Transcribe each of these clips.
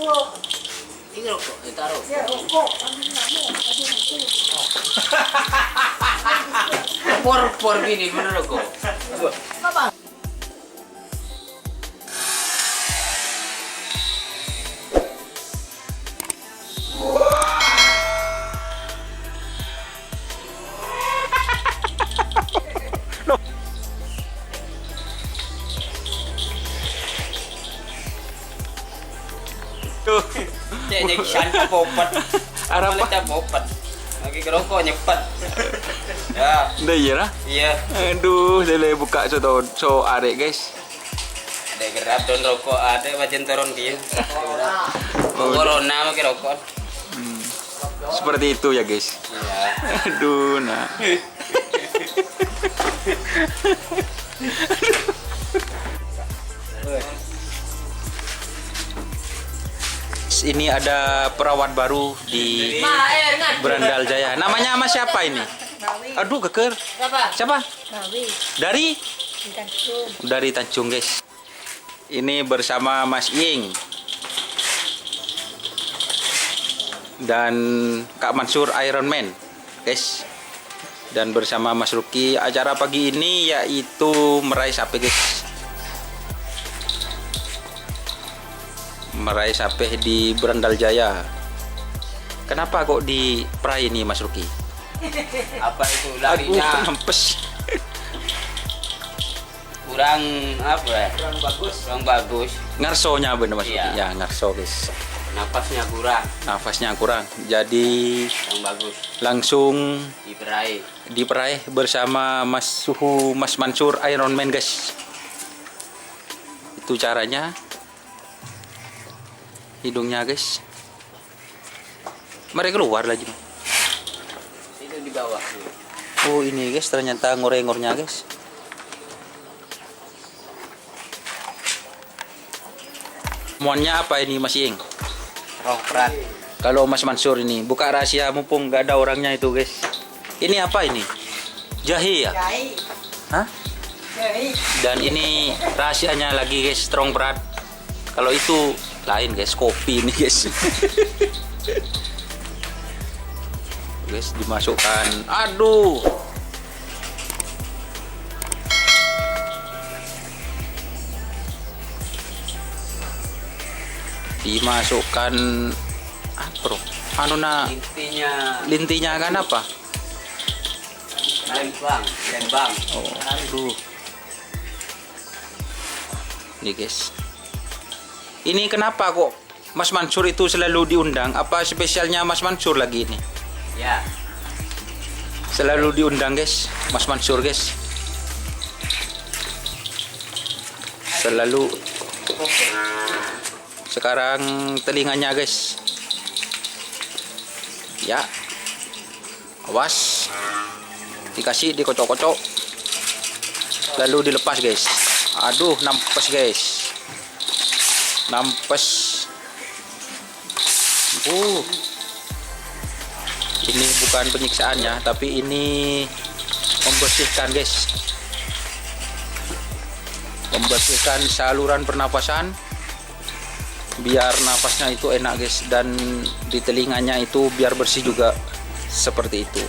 Ini rokok, taruh. Por gini bener rokok. Cek santa popat. Arah apa? Kita popat. Lagi ngerokok nyepet. Ya. Udah iya lah. Iya. Aduh, saya buka so arek guys. Ada gerap don rokok, ada macam turun dia. Corona pakai rokok. Seperti itu ya guys. Iya. Aduh, nah. Ini ada perawat baru di Berandal Jaya. Namanya Mas siapa ini? Aduh, keker. Siapa? Dari Tanjung guys. Ini bersama Mas Ying dan Kak Mansur Iron Man guys. Dan bersama Mas Ruki, acara pagi ini yaitu meraih sapi guys. Meraih sapi di Berandal Jaya. Kenapa kok diperaih ini Mas Ruki? Apa itu Aduh, larinya nempes. kurang apa ya? Kurang bagus. Ngarsonya bener Mas Ruki. Iya. Ya, ngarso guys. Napasnya kurang. Nafasnya kurang. Jadi Yang bagus. langsung Diperaih. bersama Mas Mansur Iron Man guys. Itu caranya. Hidungnya guys. Mari keluar lagi. Itu di bawah. Oh ini guys, ternyata ngorengornya guys. Mohonnya apa ini Mas Ying? Rokrat. Kalau Mas Mansur ini buka rahasia mumpung nggak ada orangnya itu guys. Ini apa ini? Jahe ya? Hah? Dan ini rahasianya lagi guys, strong berat. Kalau itu lain guys, kopi ini guys. Guys, dimasukkan. Aduh. Dimasukkan apa bro? Anu na lintinya kan apa? Lembang. Oh, aduh. Nih guys. Ini kenapa kok Mas Mansur itu selalu diundang? Apa spesialnya Mas Mansur lagi ini? Ya. Selalu diundang guys, Mas Mansur guys. Selalu. Sekarang telinganya guys. Ya. Awas. Dikasih dikocok-kocok. Lalu dilepas guys. Aduh, nampes guys. Nampes. Ini bukan penyiksaannya, tapi ini membersihkan guys. Membersihkan saluran pernapasan biar nafasnya itu enak guys, dan di telinganya itu biar bersih juga seperti itu.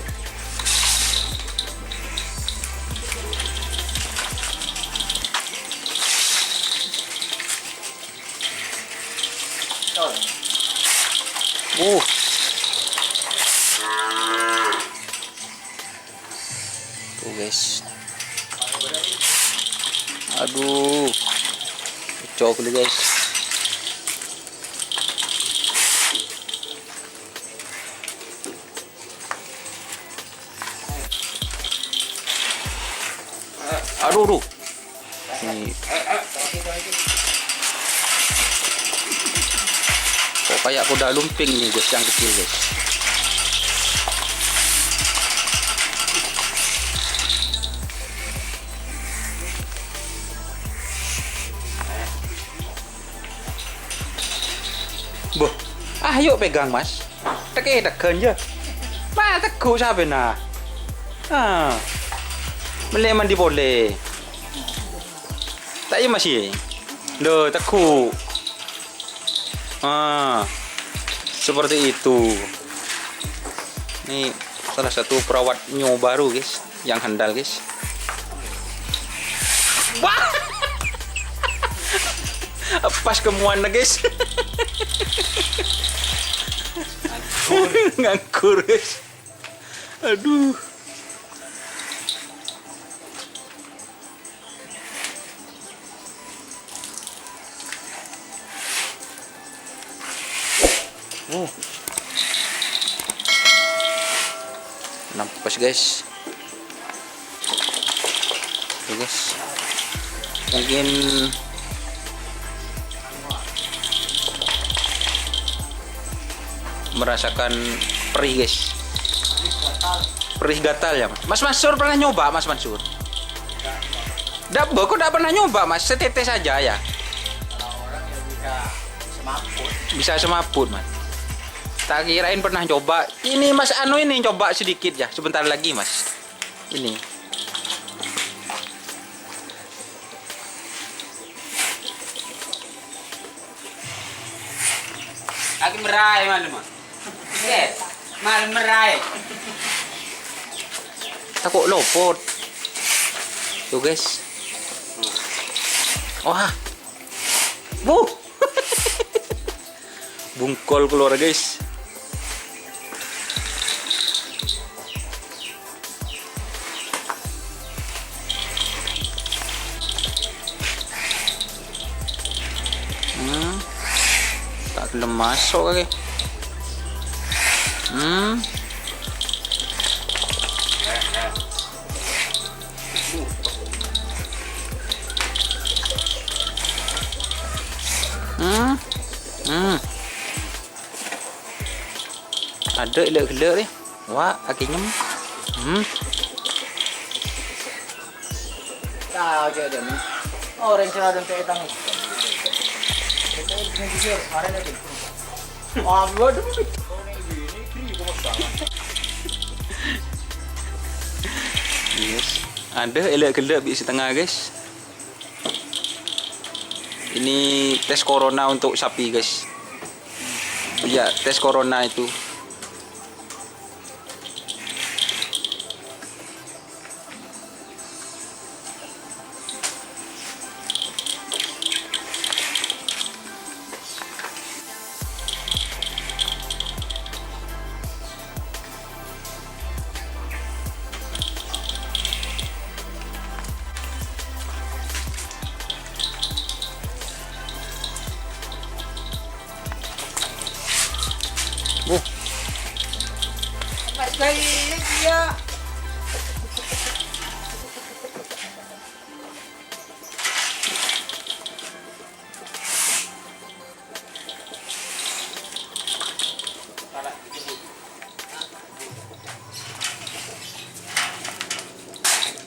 Tuh guys. Aduh. Cocok dulu guys. Aduh. Ini. Kok kayak kuda lumping ini guys, yang kecil guys. Boh, ayo pegang mas. Tekan ya. Mas teguh saben nah. Meleman di boleh. Tak ya masih. Loh teguh. Seperti itu. Ini salah satu perawat new baru guys, yang handal guys. Wah, pas kemuan guys. Ngangkur guys. Aduh. Nampas guys. Tuh guys. Mungkin merasakan perih guys. Perih gatal ya Mas. Mas Mansur pernah nyoba Mas Mansur? Kok enggak pernah nyoba Mas? Setetes saja ya. Bisa semaput Mas. Tak kirain pernah coba. Ini Mas Anu ini coba sedikit ya. Sebentar lagi Mas. Ini. Lagi merai mana Mas? Mal merai. Takut lopot. Tuh guys. Wah. Bungkol keluar guys. Tak belum masuk lagi. Ada gelak-gelak ni. Wah, akhirnya. Tahu je dia ni. Orang cerah dan tak tahu. Kita ini dia hari ni. Gua tu. Yes. Ada elak-gelak bit setengah guys. Ini tes corona untuk sapi guys. Ya, tes corona itu. Sekali dia.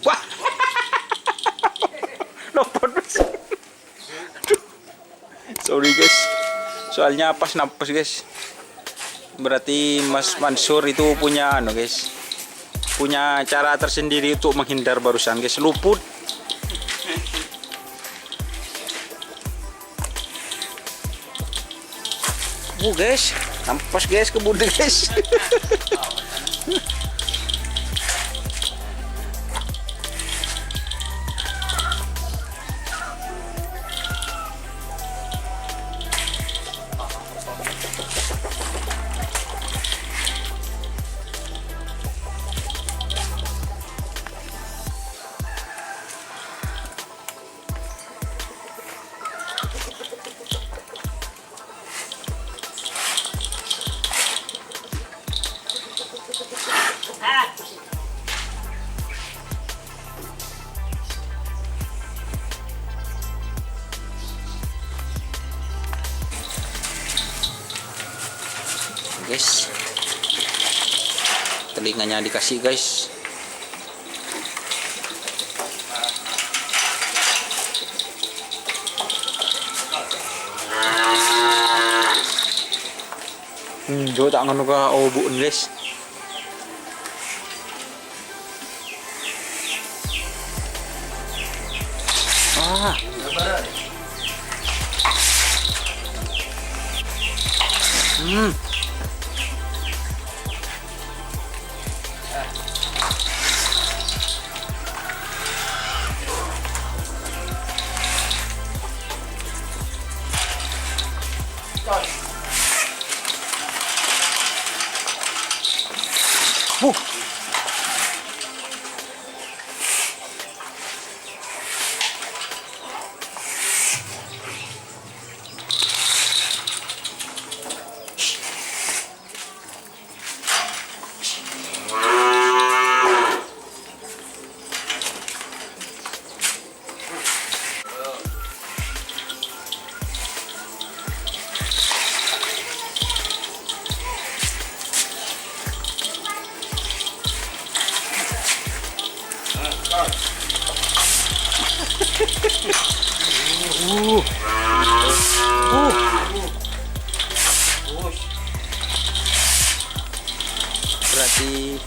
Wah. Lopot. Sorry guys. Soalnya pas napas guys. Berarti Mas Mansur itu punya guys. Punya cara tersendiri untuk menghindar barusan guys, luput. Guys, nampas guys kebun guys. Guys, telinganya dikasih guys. Jo tak ngono ka bu guys. Hmm. Berarti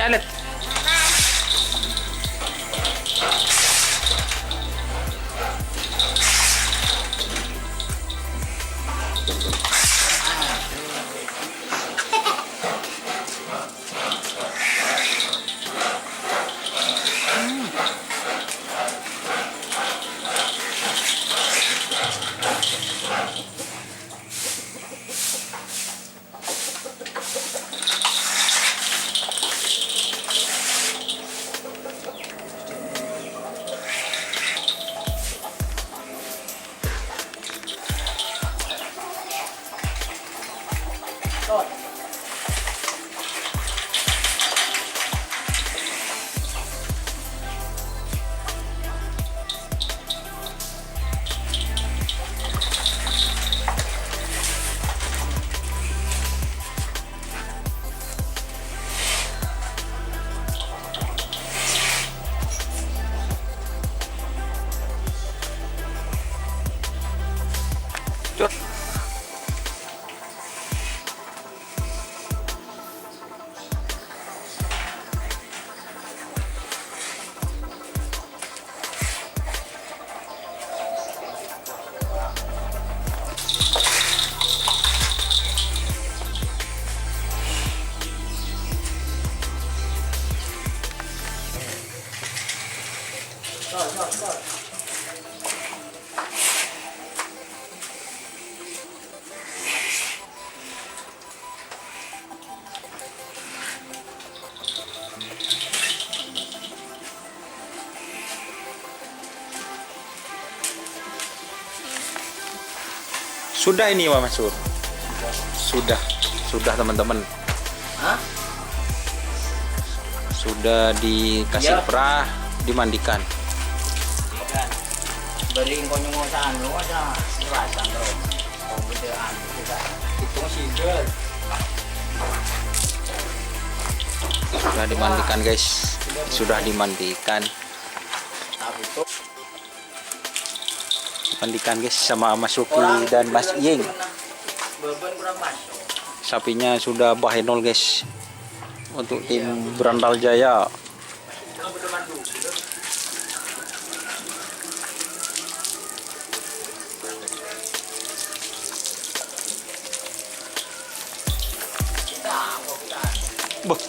nyalet. Sudah ini Pak Masur. Sudah teman-teman. Hah? Sudah dikasih Iya. perah, dimandikan. Kan. Beri konyong sa ano sa rasa bro. Kemudian kita hitung single. Sudah dimandikan guys. Sudah dimandikan. Tapi itu Mandikan guys sama Mas Suki dan Mas Ying. beban kurang masuk. Sapinya sudah bahenol guys. Untuk tim Berandal Jaya. Beuh.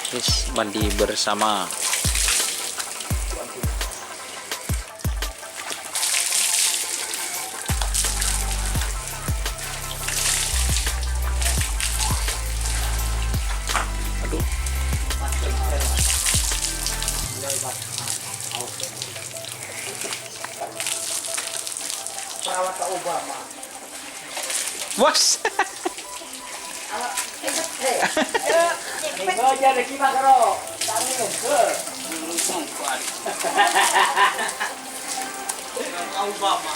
Guys, mandi bersama. Aduh. Perawat ke Obama. Bos. Minggu aja ada kima karo. Tani ke. Obama.